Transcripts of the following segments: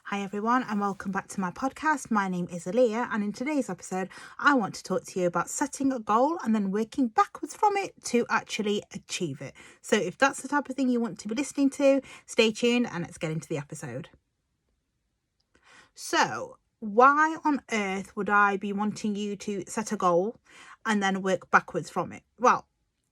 Hi everyone and welcome back to my podcast. My name is Alliyah, and in today's episode I want to talk to you about setting a goal and then working backwards from it to actually achieve it. So if that's the type of thing you want to be listening to, stay tuned and let's get into the episode. So why on earth would I be wanting you to set a goal and then work backwards from it? Well,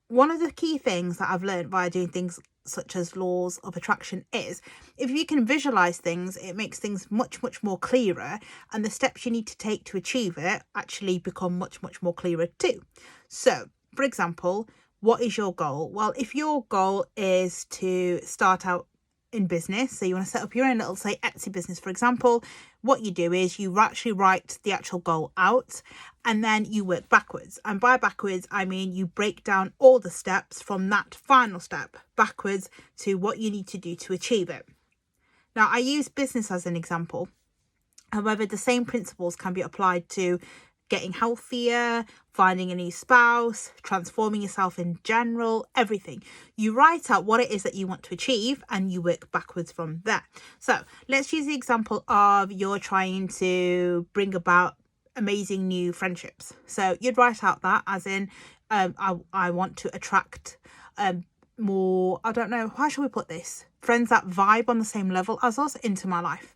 one of the key things that I've learned by doing things such as laws of attraction is if you can visualize things, it makes things much more clearer, and the steps you need to take to achieve it actually become much more clearer too. So for example, what is your goal? Well, if your goal is to start out in business, so you want to set up your own little, say, Etsy business, for example, what you do is you actually write the actual goal out and then you work backwards. And by backwards, I mean you break down all the steps from that final step backwards to what you need to do to achieve it. Now, I use business as an example. However, the same principles can be applied to getting healthier, finding a new spouse, transforming yourself in general, everything. You write out what it is that you want to achieve and you work backwards from there. So let's use the example of you're trying to bring about amazing new friendships. So you'd write out that as in, I want to attract more, I don't know, how should we put this? Friends that vibe on the same level as us into my life.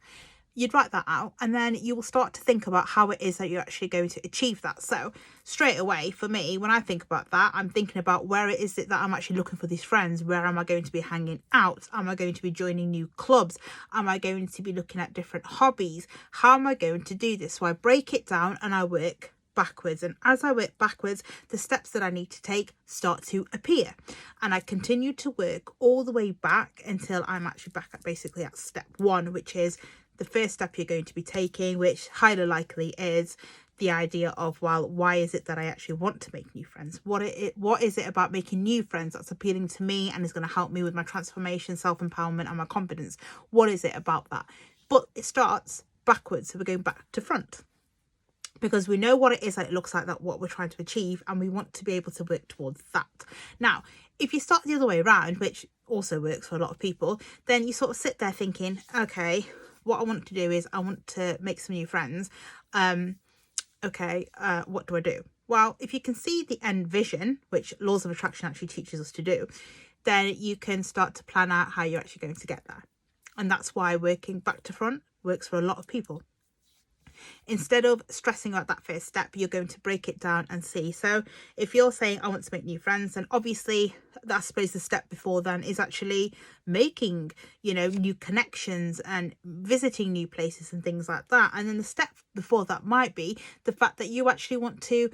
You'd write that out and then you will start to think about how it is that you're actually going to achieve that. So straight away for me, when I think about that, I'm thinking about where it is that I'm actually looking for these friends. Where am I going to be hanging out? Am I going to be joining new clubs? Am I going to be looking at different hobbies? How am I going to do this? So I break it down and I work backwards, and as I work backwards, the steps that I need to take start to appear, and I continue to work all the way back until I'm actually back at basically at step one, which is the first step you're going to be taking, which highly likely is the idea of, well, why is it that I actually want to make new friends? What is it about making new friends that's appealing to me and is going to help me with my transformation, self-empowerment and my confidence? What is it about that? But it starts backwards, so we're going back to front, because we know what it is that it looks like, that what we're trying to achieve, and we want to be able to work towards that. Now, if you start the other way around, which also works for a lot of people, then you sort of sit there thinking, okay, what I want to do is I want to make some new friends. What do I do? Well, if you can see the end vision, which laws of attraction actually teaches us to do, then you can start to plan out how you're actually going to get there. And that's why working back to front works for a lot of people. Instead of stressing out that first step, you're going to break it down and see. So if you're saying I want to make new friends, then obviously I suppose the step before then is actually making, new connections and visiting new places and things like that. And then the step before that might be the fact that you actually want to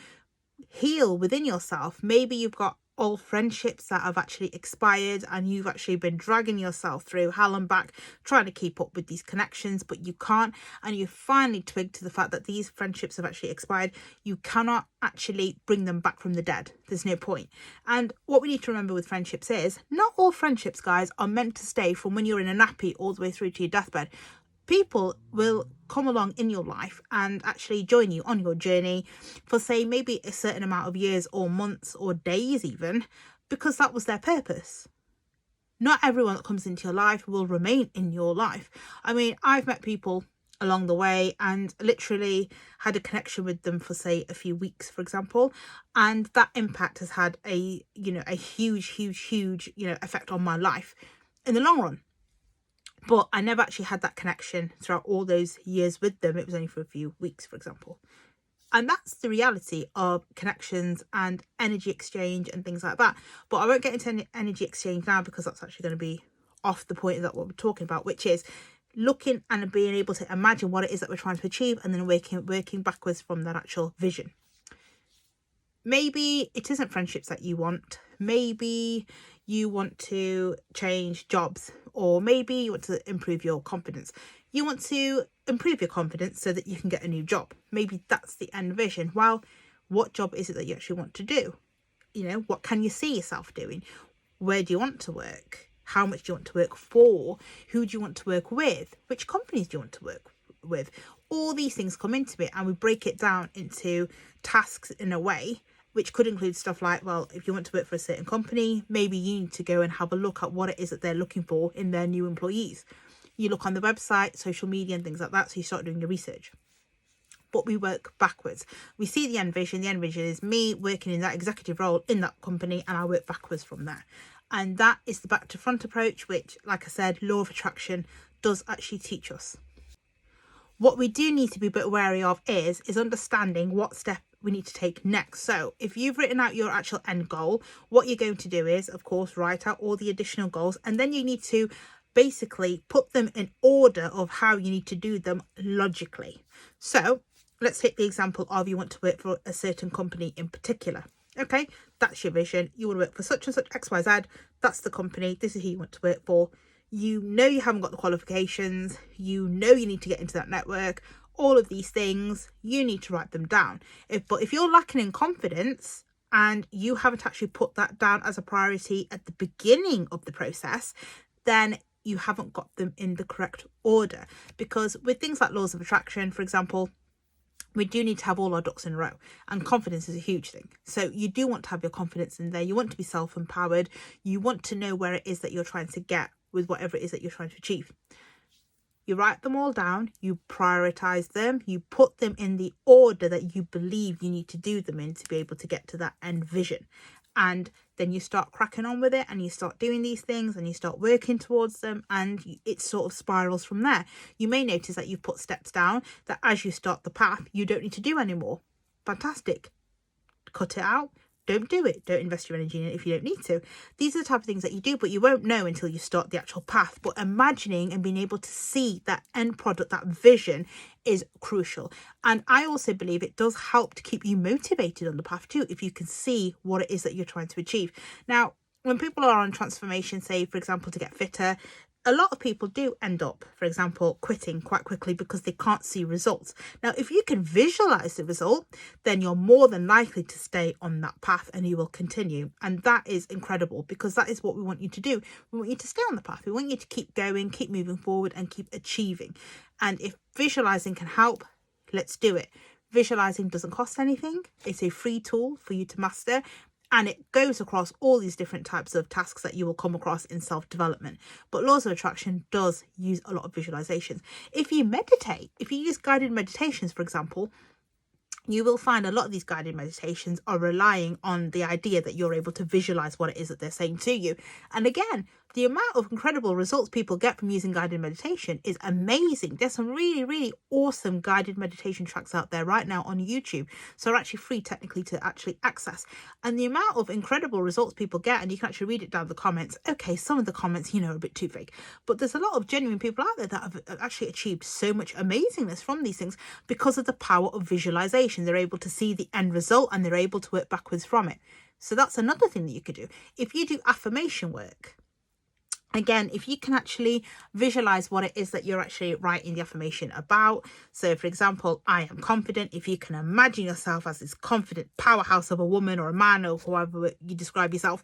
heal within yourself. Maybe you've got old friendships that have actually expired and you've actually been dragging yourself through hell and back trying to keep up with these connections, but you can't, and you finally twigged to the fact that these friendships have actually expired. You cannot actually bring them back from the dead. There's no point. And what we need to remember with friendships is not all friendships, guys, are meant to stay from when you're in a nappy all the way through to your deathbed. People will come along in your life and actually join you on your journey for, say, maybe a certain amount of years or months or days even, because that was their purpose. Not everyone that comes into your life will remain in your life. I mean, I've met people along the way and literally had a connection with them for, say, a few weeks, for example, and that impact has had a huge effect on my life in the long run. But I never actually had that connection throughout all those years with them. It was only for a few weeks, for example. And that's the reality of connections and energy exchange and things like that. But I won't get into energy exchange now because that's actually going to be off the point of that what we're talking about, which is looking and being able to imagine what it is that we're trying to achieve and then working backwards from that actual vision. Maybe it isn't friendships that you want. Maybe you want to change jobs, or maybe you want to improve your confidence. You want to improve your confidence so that you can get a new job. Maybe that's the end vision. Well, what job is it that you actually want to do? What can you see yourself doing? Where do you want to work? How much do you want to work for? Who do you want to work with? Which companies do you want to work with? All these things come into it, and we break it down into tasks in a way, which could include stuff like, well, if you want to work for a certain company, maybe you need to go and have a look at what it is that they're looking for in their new employees. You look on the website, social media and things like that. So you start doing your research. But we work backwards. We see the end vision. The end vision is me working in that executive role in that company, and I work backwards from there. And that is the back to front approach, which, like I said, law of attraction does actually teach us. What we do need to be a bit wary of is understanding what step we need to take next. So if you've written out your actual end goal, what you're going to do is, of course, write out all the additional goals, and then you need to basically put them in order of how you need to do them logically. So let's take the example of you want to work for a certain company in particular. Okay, that's your vision. You want to work for such and such XYZ. That's the company. This is who you want to work for. You know you haven't got the qualifications. You know you need to get into that network. All of these things, you need to write them down. But if you're lacking in confidence and you haven't actually put that down as a priority at the beginning of the process, then you haven't got them in the correct order. Because with things like laws of attraction, for example, we do need to have all our ducks in a row, and confidence is a huge thing. So you do want to have your confidence in there. You want to be self-empowered. You want to know where it is that you're trying to get with whatever it is that you're trying to achieve. You write them all down, you prioritize them, you put them in the order that you believe you need to do them in to be able to get to that end vision. And then you start cracking on with it, and you start doing these things, and you start working towards them, and it sort of spirals from there. You may notice that you've put steps down that as you start the path, you don't need to do anymore. Fantastic. Cut it out. Don't do it. Don't invest your energy in it if you don't need to. These are the type of things that you do, but you won't know until you start the actual path. But imagining and being able to see that end product, that vision, is crucial. And I also believe it does help to keep you motivated on the path too, if you can see what it is that you're trying to achieve. Now, when people are on transformation, say, for example, to get fitter, a lot of people do end up, for example, quitting quite quickly because they can't see results. Now, if you can visualize the result, then you're more than likely to stay on that path and you will continue. And that is incredible, because that is what we want you to do. We want you to stay on the path. We want you to keep going, keep moving forward, and keep achieving. And if visualizing can help, let's do it. Visualizing doesn't cost anything. It's a free tool for you to master. And it goes across all these different types of tasks that you will come across in self-development. But laws of attraction does use a lot of visualizations. If you meditate, if you use guided meditations, for example, you will find a lot of these guided meditations are relying on the idea that you're able to visualize what it is that they're saying to you. And again, the amount of incredible results people get from using guided meditation is amazing. There's some really, really awesome guided meditation tracks out there right now on YouTube. So they're actually free technically to actually access. And the amount of incredible results people get, and you can actually read it down in the comments. Okay, some of the comments, are a bit too fake. But there's a lot of genuine people out there that have actually achieved so much amazingness from these things because of the power of visualization. They're able to see the end result and they're able to work backwards from it. So that's another thing that you could do. If you do affirmation work, again, if you can actually visualize what it is that you're actually writing the affirmation about. So, for example, I am confident. If you can imagine yourself as this confident powerhouse of a woman or a man or however you describe yourself,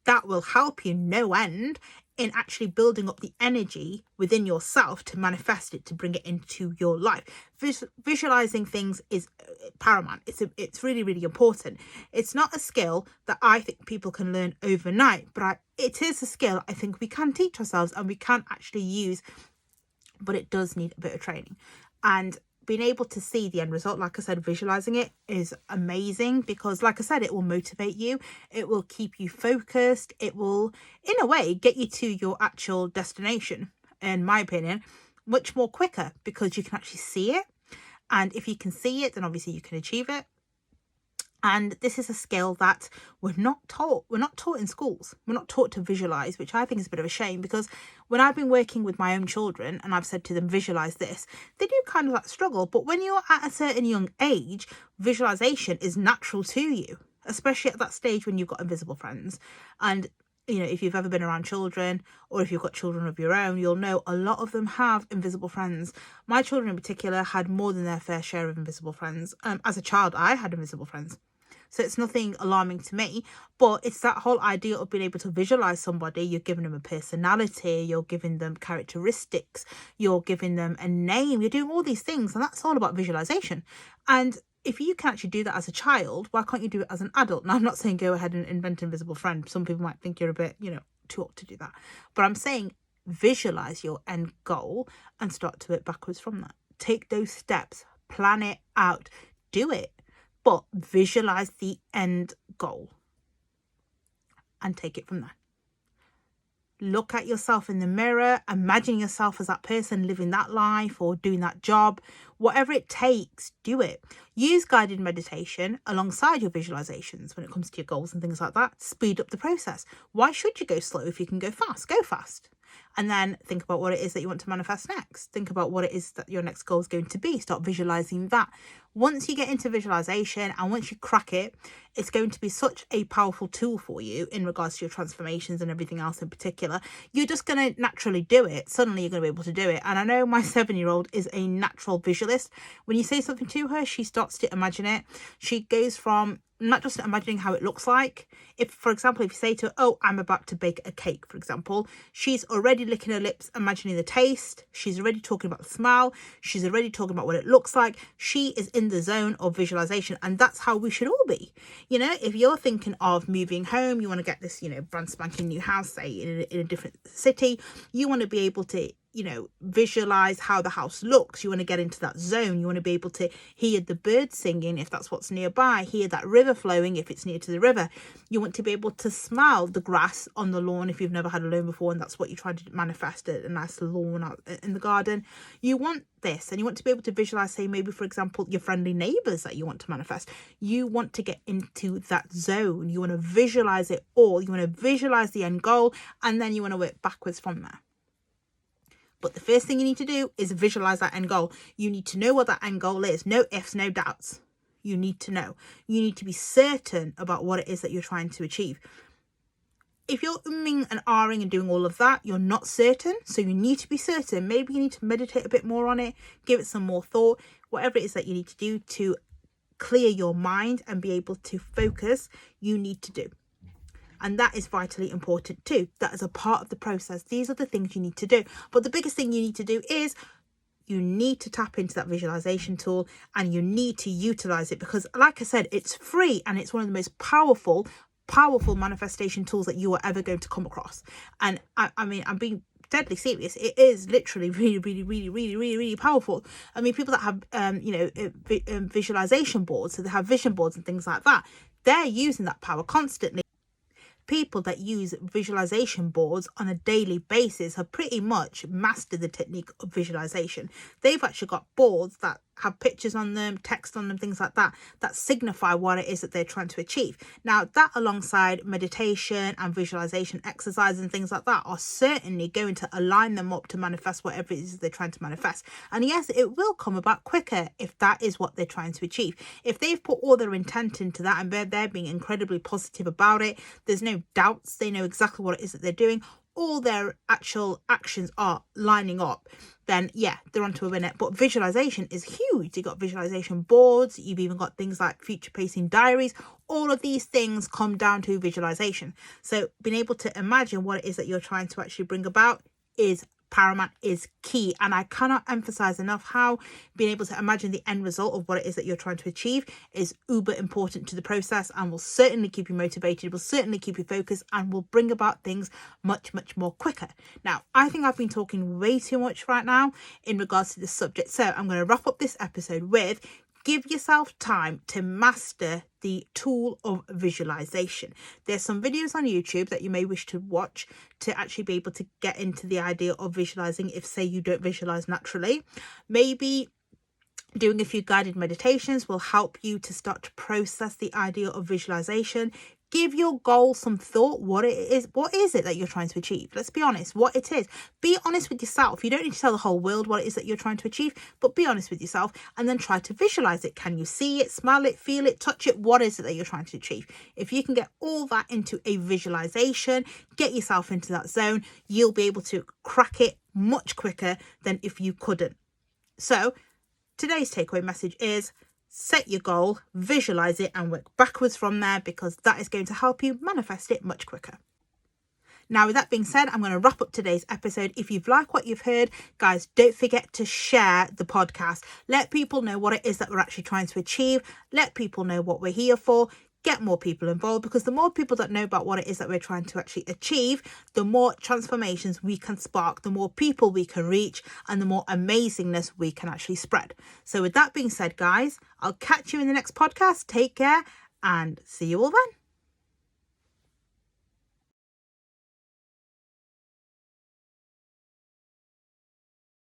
that will help you no end in actually building up the energy within yourself to manifest it, to bring it into your life. Visualizing things is paramount. It's really, really important. It's not a skill that I think people can learn overnight, but it is a skill I think we can teach ourselves and we can actually use, but it does need a bit of training. And being able to see the end result, like I said, visualizing it is amazing because, like I said, it will motivate you. It will keep you focused. It will, in a way, get you to your actual destination, in my opinion, much more quicker because you can actually see it. And if you can see it, then obviously you can achieve it. And this is a skill that we're not taught. We're not taught in schools. We're not taught to visualize, which I think is a bit of a shame because when I've been working with my own children and I've said to them, visualize this, they do kind of struggle. But when you're at a certain young age, visualization is natural to you, especially at that stage when you've got invisible friends. And if you've ever been around children or if you've got children of your own, you'll know a lot of them have invisible friends. My children in particular had more than their fair share of invisible friends. As a child, I had invisible friends. So it's nothing alarming to me, but it's that whole idea of being able to visualize somebody. You're giving them a personality, you're giving them characteristics, you're giving them a name, you're doing all these things, and that's all about visualization. And if you can actually do that as a child, why can't you do it as an adult? Now, I'm not saying go ahead and invent an invisible friend. Some people might think you're a bit, too old to do that. But I'm saying visualize your end goal and start to work backwards from that. Take those steps, plan it out, do it, but visualize the end goal and take it from there. Look at yourself in the mirror, imagine yourself as that person living that life or doing that job. Whatever it takes, do it. Use guided meditation alongside your visualizations when it comes to your goals and things like that. Speed up the process. Why should you go slow if you can go fast? Go fast. And then think about what it is that you want to manifest next. Think about what it is that your next goal is going to be. Start visualizing that. Once you get into visualization and once you crack it, it's going to be such a powerful tool for you in regards to your transformations and everything else in particular. You're just going to naturally do it. Suddenly you're going to be able to do it. And I know my 7-year-old is a natural visualist. When you say something to her, she starts to imagine it. She goes from not just imagining how it looks like. If, for example, if you say to her, oh, I'm about to bake a cake, for example, she's already licking her lips, imagining the taste. She's already talking about the smell. She's already talking about what it looks like. She is in the zone of visualization. And that's how we should all be. You know, if you're thinking of moving home, you want to get this, you know, brand spanking new house, say in a different city, you want to be able to, you know, visualize how the house looks. You want to get into that zone. You want to be able to hear the birds singing if that's what's nearby, hear that river flowing if it's near to the river. You want to be able to smell the grass on the lawn if you've never had a lawn before and that's what you're trying to manifest, a nice lawn out in the garden. You want this, and you want to be able to visualize, say maybe for example your friendly neighbors that you want to manifest. You want to get into that zone. You want to visualize it all. You want to visualize the end goal, and then you want to work backwards from there. But the first thing you need to do is visualize that end goal. You need to know what that end goal is. No ifs, no doubts. You need to know. You need to be certain about what it is that you're trying to achieve. If you're umming and ahhing and doing all of that, you're not certain. So you need to be certain. Maybe you need to meditate a bit more on it, give it some more thought, whatever it is that you need to do to clear your mind and be able to focus, you need to do. And that is vitally important too. That is a part of the process. These are the things you need to do. But the biggest thing you need to do is you need to tap into that visualization tool and you need to utilize it because, like I said, it's free and it's one of the most powerful manifestation tools that you are ever going to come across. And I mean, I'm being deadly serious. It is literally really powerful. I mean, people that have visualization boards, so they have vision boards and things like that, they're using that power constantly. People that use visualization boards on a daily basis have pretty much mastered the technique of visualization. They've actually got boards that have pictures on them, text on them, things like that, that signify what it is that they're trying to achieve. Now, that alongside meditation and visualization exercises and things like that are certainly going to align them up to manifest whatever it is they're trying to manifest. And yes, it will come about quicker if that is what they're trying to achieve. If they've put all their intent into that and they're being incredibly positive about it, there's no doubts, they know exactly what it is that they're doing, all their actual actions are lining up, then yeah, they're onto a winner. But visualization is huge. You've got visualization boards, you've even got things like future pacing diaries. All of these things come down to visualization. So being able to imagine what it is that you're trying to actually bring about is paramount, is key. And I cannot emphasize enough how being able to imagine the end result of what it is that you're trying to achieve is uber important to the process and will certainly keep you motivated, will certainly keep you focused, and will bring about things much more quicker. Now, I think I've been talking way too much right now in regards to this subject, so I'm going to wrap up this episode with: give yourself time to master the tool of visualization. There's some videos on YouTube that you may wish to watch to actually be able to get into the idea of visualizing if, say, you don't visualize naturally. Maybe doing a few guided meditations will help you to start to process the idea of visualization. Give your goal some thought. What is it that you're trying to achieve? Let's be honest, what it is. Be honest with yourself. You don't need to tell the whole world what it is that you're trying to achieve, but be honest with yourself and then try to visualize it. Can you see it, smell it, feel it, touch it? What is it that you're trying to achieve? If you can get all that into a visualization, get yourself into that zone, you'll be able to crack it much quicker than if you couldn't. So today's takeaway message is: set your goal, visualize it, and work backwards from there, because that is going to help you manifest it much quicker. Now, with that being said, I'm going to wrap up today's episode. If you've liked what you've heard, guys, don't forget to share the podcast. Let people know what it is that we're actually trying to achieve. Let people know what we're here for. get more people involved, because the more people that know about what it is that we're trying to actually achieve, the more transformations we can spark, the more people we can reach, and the more amazingness we can actually spread. So with that being said, guys, I'll catch you in the next podcast. Take care and see you all then.